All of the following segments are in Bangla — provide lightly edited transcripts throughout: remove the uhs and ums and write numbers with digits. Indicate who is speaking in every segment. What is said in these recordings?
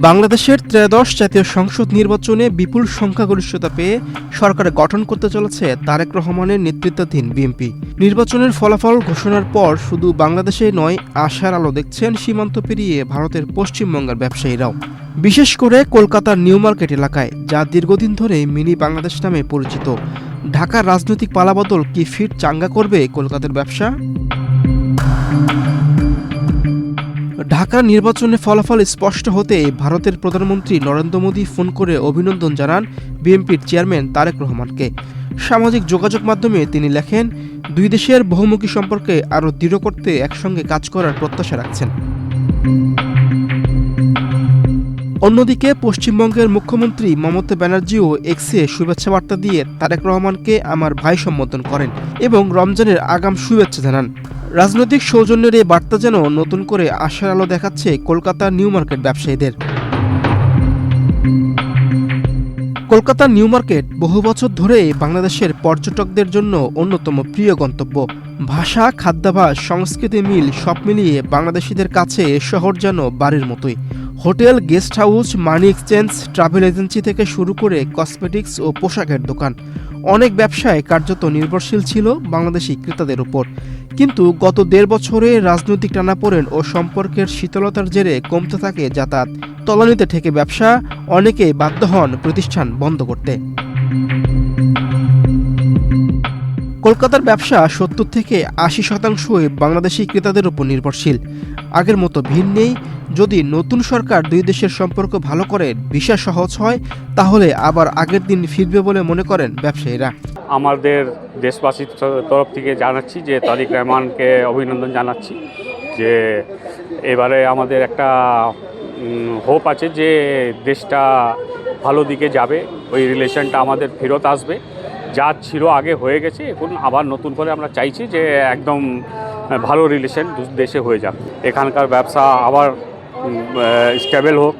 Speaker 1: বাংলাদেশের ত্রয়োদশ জাতীয় সংসদ নির্বাচনে বিপুল সংখ্যাগরিষ্ঠতা পেয়ে সরকার গঠন করতে চলেছে তারেক রহমানের নেতৃত্বাধীন বিএনপি। নির্বাচনের ফলাফল ঘোষণার পর শুধু বাংলাদেশে নয়, আশার আলো দেখছেন সীমান্ত পেরিয়ে ভারতের পশ্চিমবঙ্গের ব্যবসায়ীরাও, বিশেষ করে কলকাতার নিউ মার্কেট এলাকায়, যা দীর্ঘদিন ধরে মিনি বাংলাদেশ নামে পরিচিত। ঢাকার রাজনৈতিক পালাবদল কি ফির চাঙ্গা করবে কলকাতার ব্যবসা? ঢাকার নির্বাচনের ফলাফল স্পষ্ট হতে ভারতের প্রধানমন্ত্রী নরেন্দ্র মোদী ফোন করে অভিনন্দন জানান বিএনপির চেয়ারম্যান তারেক রহমানকে। সামাজিক যোগাযোগ মাধ্যমে তিনি লেখেন, দুই দেশের বহুমুখী সম্পর্কে আরও দৃঢ় করতে একসঙ্গে কাজ করার প্রত্যাশা রাখছেন। অন্যদিকে পশ্চিমবঙ্গের মুখ্যমন্ত্রী মমতা ব্যানার্জিও এক্সে শুভেচ্ছা বার্তা দিয়ে তারেক রহমানকে আমার ভাই সম্বোধন করেন এবং রমজানের আগাম শুভেচ্ছা জানান। রাজনৈতিক সৌজন্যের এই বার্তা যেন নতুন করে আশার আলো দেখাচ্ছে কলকাতার নিউ মার্কেট ব্যবসায়ীদের। কলকাতার নিউ মার্কেট বহু বছর ধরে বাংলাদেশের পর্যটকদের জন্য অন্যতম প্রিয় গন্তব্য। ভাষা, খাদ্যাভ্যাস, সংস্কৃতি মিল সব মিলিয়ে বাংলাদেশিদের কাছে এ শহর যেন বাড়ির মতোই। Hotel, guest house, money exchange, travel agency থেকে শুরু করে কসমেটিক্স ও পোশাকের দোকান, অনেক ব্যবসায় কার্যত নির্ভরশীল ছিল বাংলাদেশি ক্রেতাদের উপর। কিন্তু গত 1.5 বছরে রাজনৈতিক টানাপোড়েন ও সম্পর্কের শীতলতার জেরে কমতে থাকে যাতায়াত, তলানিতে ঠেকে ব্যবসা, অনেকেই বাধ্য হন প্রতিষ্ঠান বন্ধ করতে। কলকাতার ব্যবসা 70 থেকে 80% বাংলাদেশি ক্রেতাদের উপর নির্ভরশীল। আগের মতো ভিড় নেই। যদি নতুন সরকার দুই দেশের সম্পর্ক ভালো করে, ভিসা সহজ হয়, তাহলে আবার আগের দিন ফিরবে বলে মনে করেন ব্যবসায়ীরা।
Speaker 2: আমাদের দেশবাসীর তরফ থেকে জানাচ্ছি যে তারেক রহমানকে অভিনন্দন জানাচ্ছি যে এবারে আমাদের একটা হোপ আছে যে দেশটা ভালো দিকে যাবে, ওই রিলেশনটা আমাদের ফেরত আসবে। যা ছিল আগে হয়ে গেছে, এখন আবার নতুন করে আমরা চাইছি যে একদম ভালো রিলেশন দেশে হয়ে যাবে, এখানকার ব্যবসা আবার স্টেবল হোক।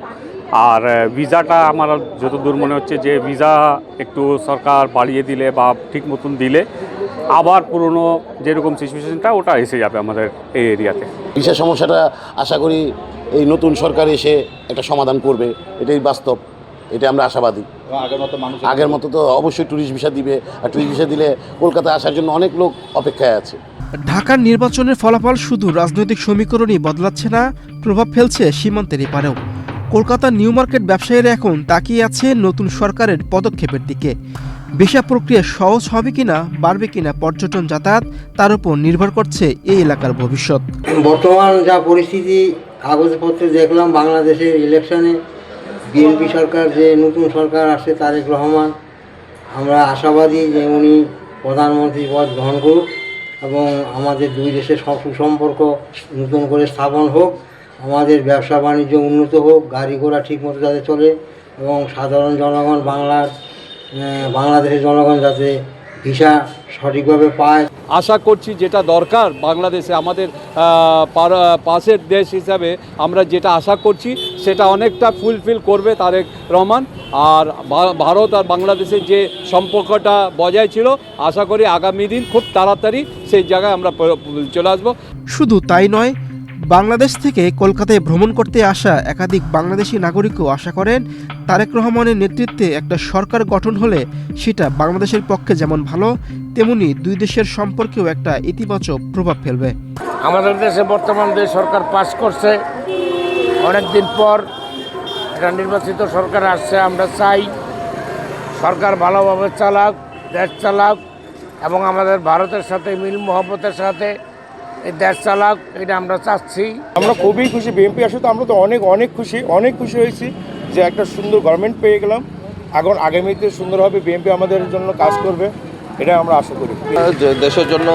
Speaker 2: আর ভিসাটা আমার যতদূর মনে হচ্ছে যে ভিসা একটু সরকার বাড়িয়ে দিলে বা ঠিক মতন দিলে আবার পুরনো যেরকম সিচুয়েশনটা ওটা এসে যাবে আমাদের এই এরিয়াতে।
Speaker 3: ভিসা সমস্যাটা আশা করি এই নতুন সরকার এসে একটা সমাধান করবে, এটাই বাস্তব, এটা আমরা আশাবাদী। আগের মতো তো অবশ্যই ট্যুরিস্ট ভিসা দিবে, আর ট্যুরিস্ট ভিসা দিলে কলকাতায় আসার জন্য অনেক লোক অপেক্ষায় আছে।
Speaker 1: ঢাকার নির্বাচনের ফলাফল শুধু রাজনৈতিক সমীকরণই বদলাচ্ছে না, প্রভাব ফেলছে সীমান্তের এপারেও। কলকাতার নিউ মার্কেট ব্যবসায়ীরা এখন তাকিয়ে আছে নতুন সরকারের পদক্ষেপের দিকে। ভিসা প্রক্রিয়া সহজ হবে কিনা, বাড়বে কিনা পর্যটন যাতায়াত, তার উপর নির্ভর করছে এই এলাকার ভবিষ্যৎ।
Speaker 4: বর্তমান যা পরিস্থিতি, কাগজপত্রে দেখলাম বাংলাদেশের ইলেকশনে বিএনপি সরকার, যে নতুন সরকার আসছে তারেক রহমান, আমরা আশাবাদী যে উনি প্রধানমন্ত্রী পদ গ্রহণ করুক এবং আমাদের দুই দেশের সুসম্পর্ক নতুন করে স্থাপন হোক, আমাদের ব্যবসা বাণিজ্য উন্নত হোক, গাড়ি ঘোড়া ঠিকমতো যাতে চলে এবং সাধারণ জনগণ, বাংলাদেশের জনগণ যাতে ভিসা সঠিকভাবে পায়।
Speaker 5: আশা করছি যেটা দরকার বাংলাদেশে, আমাদের পাশের দেশ হিসাবে আমরা যেটা আশা করছি সেটা অনেকটা ফুলফিল করবে তারেক রহমান। আর ভারত আর বাংলাদেশের যে সম্পর্কটা বজায় ছিল, আশা করি আগামী দিন খুব তাড়াতাড়ি সেই জায়গায় আমরা চলে আসবো।
Speaker 1: শুধু তাই নয়, বাংলাদেশ থেকে কলকাতায় ভ্রমণ করতে আসা একাধিক বাংলাদেশি নাগরিকও আশা করেন তারেক রহমানের নেতৃত্বে একটা সরকার গঠন হলে সেটা বাংলাদেশের পক্ষে যেমন ভালো, তেমনি দুই দেশের সম্পর্কেও একটা ইতিবাচক প্রভাব ফেলবে।
Speaker 6: আমাদের দেশে বর্তমান যে সরকার পাস করছে, অনেকদিন পর একটা নির্বাচিত সরকার আসছে, আমরা চাই সরকার ভালোভাবে চালাক, দেশ চালাক এবং আমাদের ভারতের সাথে মিল মহব্বতের সাথে এই দেশ চালাক, এটা আমরা চাচ্ছি।
Speaker 7: আমরা খুবই খুশি, বিএনপি আসলে তো আমরা তো অনেক খুশি হয়েছি যে একটা সুন্দর গভর্নমেন্ট পেয়ে গেলাম। এখন আগামীতে সুন্দরভাবে বিএনপি আমাদের জন্য কাজ করবে, এটা আমরা আশা করি।
Speaker 8: দেশের জন্য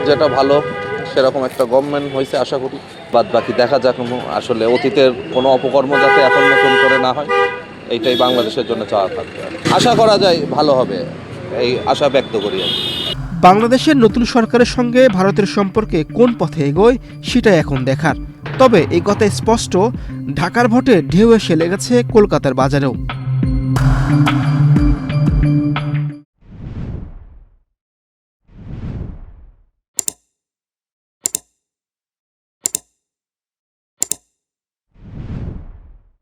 Speaker 8: যেটা ভালো সেরকম একটা গভর্নমেন্ট হয়েছে আশা করি। বাদ বাকি দেখা যাক, আসলে অতীতের কোনো অপকর্ম যাতে এখন নতুন করে না হয়, এইটাই বাংলাদেশের জন্য চাওয়া থাকবে। আশা করা যায় ভালো হবে, এই আশা ব্যক্ত করি।
Speaker 1: বাংলাদেশের নতুন সরকারের সঙ্গে ভারতের সম্পর্কে কোন পথে এগোয় সেটাই এখন দেখার। তবে এই কথা স্পষ্ট, ঢাকার ভোটে ঢেউ এসে লেগেছে কলকাতার বাজারেও।